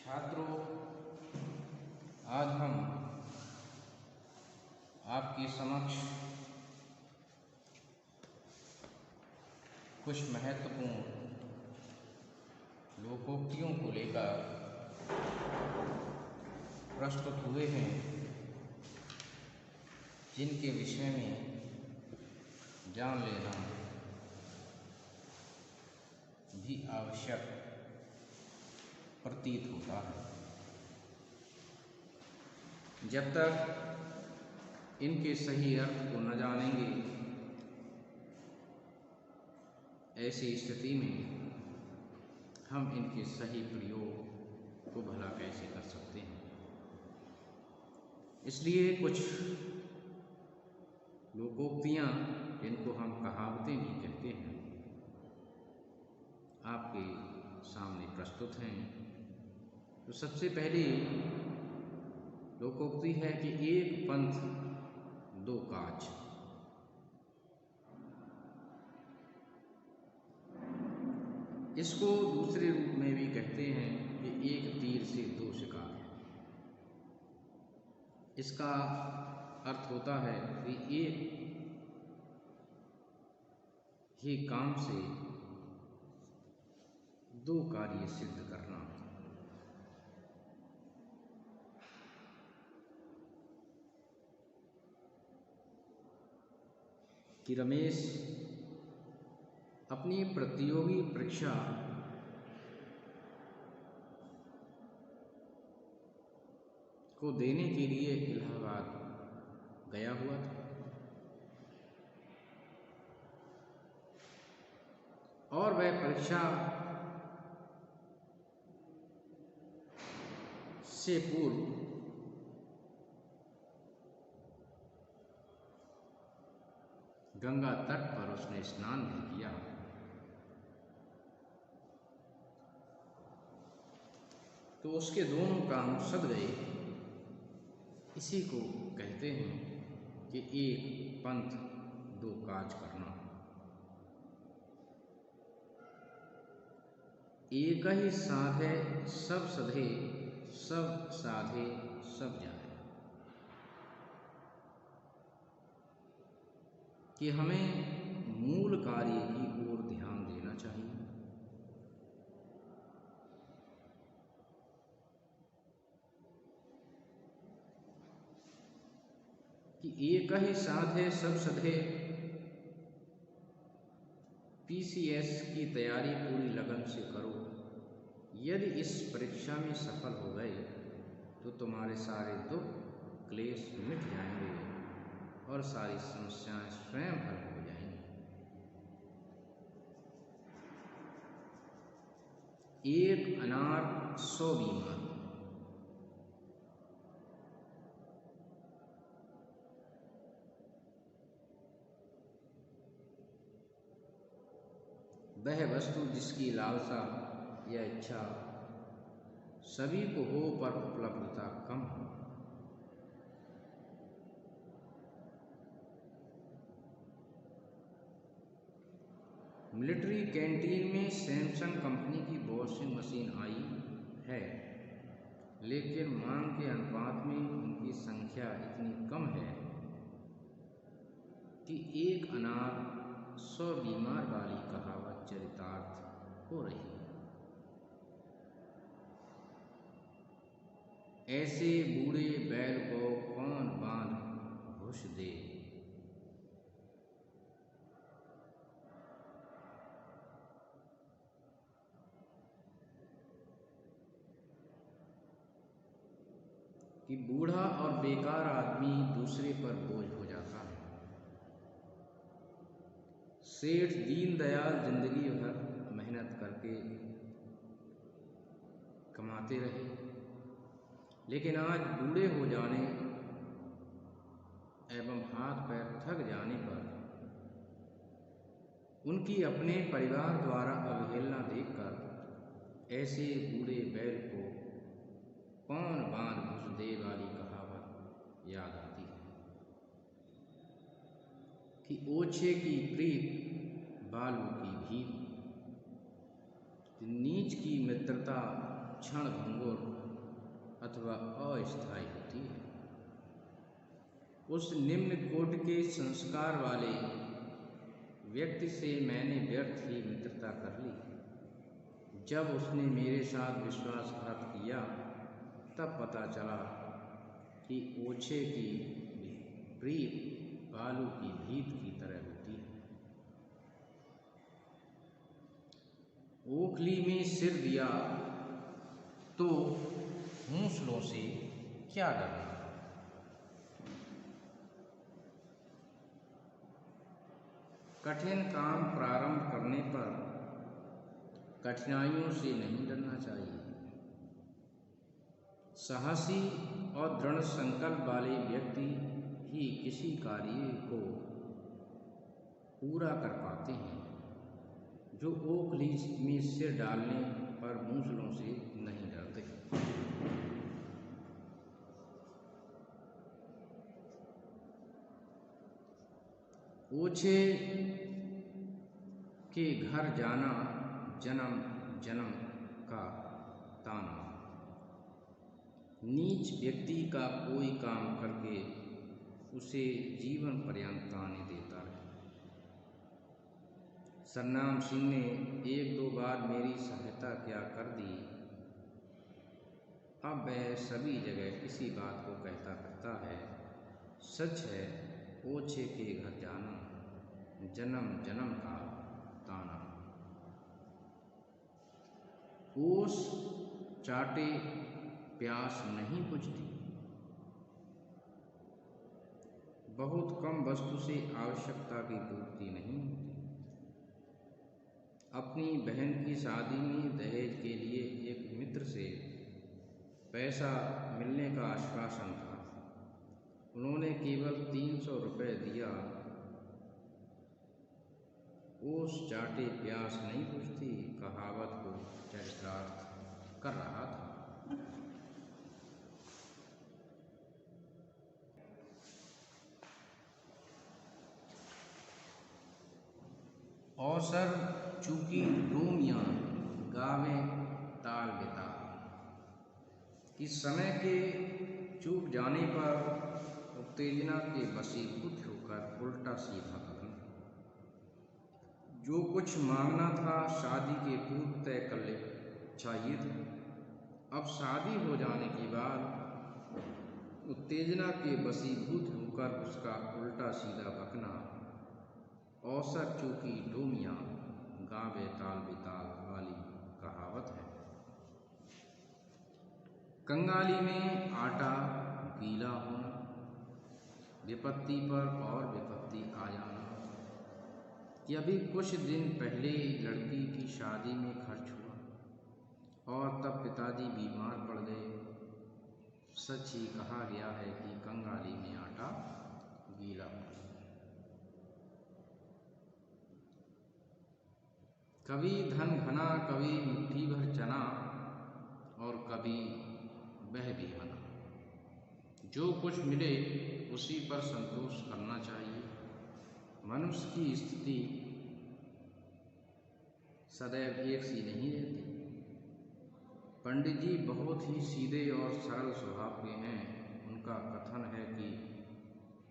छात्रों, आज हम आपके समक्ष कुछ महत्वपूर्ण लोकोक्तियों को लेकर प्रस्तुत हुए हैं, जिनके विषय में जान लेना भी आवश्यक प्रतीत होता है। जब तक इनके सही अर्थ को न जानेंगे, ऐसी स्थिति में हम इनके सही प्रयोग को भला कैसे कर सकते हैं। इसलिए कुछ लोकोक्तियाँ, जिनको हम कहावतें भी कहते हैं, आपके सामने प्रस्तुत हैं। तो सबसे पहली लोकोक्ति है कि एक पंथ दो काज। इसको दूसरे रूप में भी कहते हैं कि एक तीर से दो शिकार। इसका अर्थ होता है कि एक ही काम से दो कार्य सिद्ध करना। कि रमेश अपनी प्रतियोगी परीक्षा को देने के लिए इलाहाबाद गया हुआ था और वह परीक्षा से पूर्व गंगा तट पर उसने स्नान भी किया। तो उसके दोनों काम सद गए। इसी को कहते हैं कि एक पंथ दो काज करना। एक ही साधे सब सधे, सब साधे सब जाए। कि हमें मूल कार्य की ओर ध्यान देना चाहिए। कि एक ही साधे सब सधे, पीसीएस की तैयारी पूरी लगन से करो। यदि इस परीक्षा में सफल हो गए तो तुम्हारे सारे दुख क्लेश मिट जाएंगे और सारी समस्याएं स्वयं हल हो जाएंगी। एक अनार 100 बीमार। वह वस्तु जिसकी लालसा या इच्छा सभी को हो पर उपलब्धता कम हो। मिलिट्री कैंटीन में सैमसंग कंपनी की वॉशिंग मशीन आई है, लेकिन मांग के अनुपात में उनकी संख्या इतनी कम है कि एक अनार 100 बीमार वाली कहावत चरितार्थ हो रही है। ऐसे बूढ़े बैल को कौन बांध घुस दे। कि बूढ़ा और बेकार आदमी दूसरे पर बोझ हो जाता है। सेठ दीनदयाल जिंदगी भर मेहनत करके कमाते रहे, लेकिन आज बूढ़े हो जाने एवं हाथ पैर थक जाने पर उनकी अपने परिवार द्वारा अवहेलना देखकर ऐसे बूढ़े बैल को कौन बांध घुस दे वाली कहावत याद आती है। कि ओछे की प्रीत बालू की भीख, नीच की मित्रता क्षण भंगुर अथवा अस्थायी होती है। उस निम्न कोटि के संस्कार वाले व्यक्ति से मैंने व्यर्थ ही मित्रता कर ली। जब उसने मेरे साथ विश्वासघात किया तब पता चला कि ओछे की प्रीत बालू की भीत की तरह होती है। ओखली में सिर दिया तो मूसलों से क्या डरना। कठिन काम प्रारंभ करने पर कठिनाइयों से नहीं डरना चाहिए। साहसी और दृढ़ संकल्प वाले व्यक्ति ही किसी कार्य को पूरा कर पाते हैं, जो ओखली में सिर डालने पर मूसलों से नहीं डरते। ओछे के घर जाना जन्म जन्म का ताना। नीच व्यक्ति का कोई काम करके उसे जीवन पर्यंत ताने देता रहे। सरनाम सिंह ने एक दो बार मेरी सहायता क्या कर दी। अब वह सभी जगह इसी बात को कहता करता है। सच है, ओछे के घर जाना जन्म जन्म का ताना। ओस चाटे प्यास नहीं बुझती। बहुत कम वस्तु से आवश्यकता की पूर्ति नहीं होती। अपनी बहन की शादी में दहेज के लिए एक मित्र से पैसा मिलने का आश्वासन था। उन्होंने केवल 300 रुपये दिया। ओस चाटे प्यास नहीं बुझती कहावत को चरितार्थ कर रहा था। अवसर चूकी डोमियाँ गावे ताल बेताल। इस समय के चूक जाने पर उत्तेजना के वशीभूत होकर उल्टा सीधा करना। जो कुछ मांगना था शादी के पूर्व तय कर ले चाहिए था। अब शादी हो जाने के बाद उत्तेजना के वशीभूत होकर उसका उल्टा सीधा बकना अवसर चूकी डोमियाँ गावे ताल बेताल वाली कहावत है। कंगाली में आटा गीला होना, विपत्ति पर और विपत्ति आ जाना। कि अभी कुछ दिन पहले लड़की की शादी में खर्च हुआ और तब पिताजी बीमार पड़ गए। सच ही कहा गया है कि कंगाली में आटा गीला होना। कभी धन घना, कभी मुट्ठी भर चना और कभी वह भी मना। जो कुछ मिले उसी पर संतोष करना चाहिए। मनुष्य की स्थिति सदैव एक सी नहीं रहती। पंडित जी बहुत ही सीधे और सरल स्वभाव के हैं। उनका कथन है कि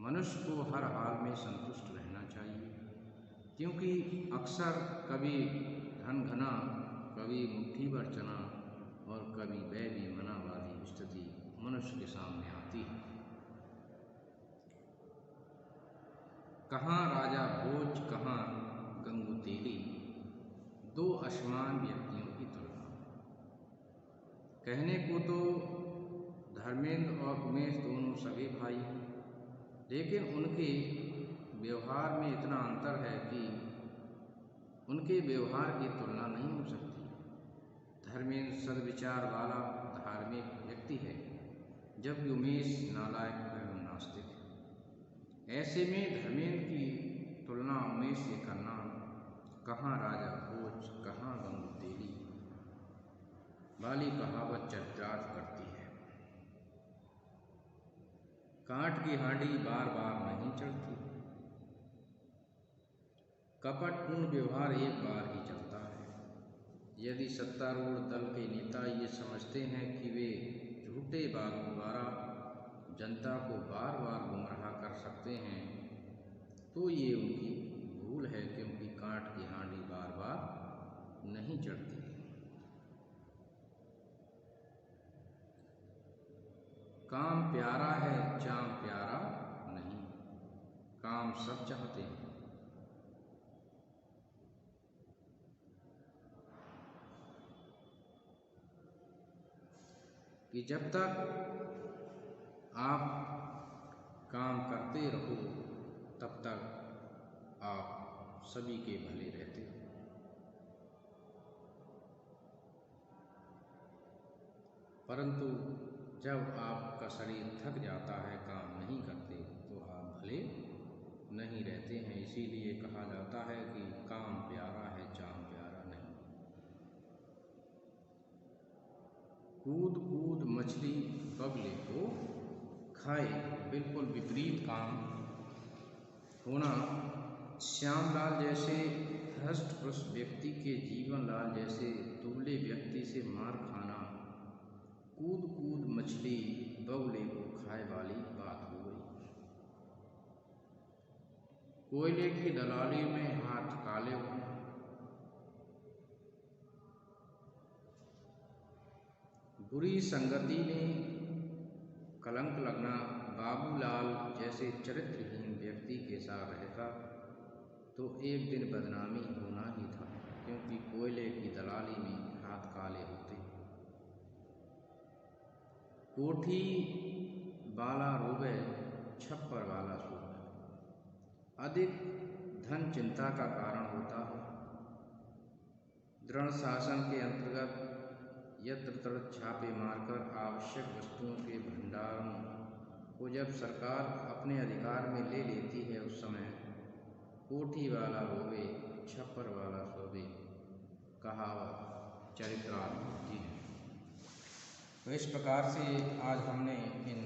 मनुष्य को हर हाल में संतुष्ट रहना चाहिए, क्योंकि अक्सर कभी धन घना, कभी मुट्ठी भर चना और कभी वह भी मना वाली स्थिति मनुष्य के सामने आती है। कहाँ राजा भोज, कहाँ गंगू तेली, दो असमान व्यक्तियों की तुलना। कहने को तो धर्मेंद्र और उमेश दोनों सगे भाई हैं, लेकिन उनके व्यवहार में इतना अंतर है कि उनके व्यवहार की तुलना नहीं हो सकती। धर्मेंद्र सद्विचार वाला धार्मिक व्यक्ति है, जबकि उमेश नालायक एवं नास्तिक है। ऐसे में धर्मेंद्र की तुलना उमेश से करना कहाँ राजा भोज, कहाँ गंगू तेली वाली कहावत चरितार्थ करती है। कांट की हांडी बार बार नहीं चढ़ती। कपटपूर्ण व्यवहार एक बार ही चलता है। यदि सत्तारूढ़ दल के नेता ये समझते हैं कि वे झूठे बातों द्वारा जनता को बार बार गुमराह कर सकते हैं, तो ये उनकी भूल है, क्योंकि कांट की हांडी बार बार नहीं चढ़ती। काम प्यारा है, चाम प्यारा नहीं। काम सब चाहते हैं, कि जब तक आप काम करते रहो तब तक आप सभी के भले रहते हो। परंतु जब आपका शरीर थक जाता है, काम नहीं करते, तो आप भले नहीं रहते हैं। इसीलिए कहा जाता है कि काम प्यारा है, चाम प्यारा नहीं। कूद कूद मछली बगले को खाए, बिल्कुल विपरीत काम होना। श्यामलाल जैसे हष्ट पुष्ट व्यक्ति के जीवनलाल जैसे दुबले व्यक्ति से मार खाना कूद कूद मछली बगुले को खाए वाली बात हो गई। कोयले की दलाली में हाथ काले होना, बुरी संगति में कलंक लगना। बाबूलाल जैसे चरित्रहीन व्यक्ति के साथ रहता तो एक दिन बदनामी होना ही था, क्योंकि कोयले की दलाली में हाथ काले होते। कोठी वाला रोवे, छप्पर वाला सोवे। अधिक धन चिंता का कारण होता है। दृढ़ शासन के अंतर्गत यत्र तत्र छापे मारकर आवश्यक वस्तुओं के भंडारों को जब सरकार अपने अधिकार में ले लेती है, उस समय कोठी वाला रोवे, छप्पर वाला सोवे कहावत चरित्रार्थ होती है। तो इस प्रकार से आज हमने इन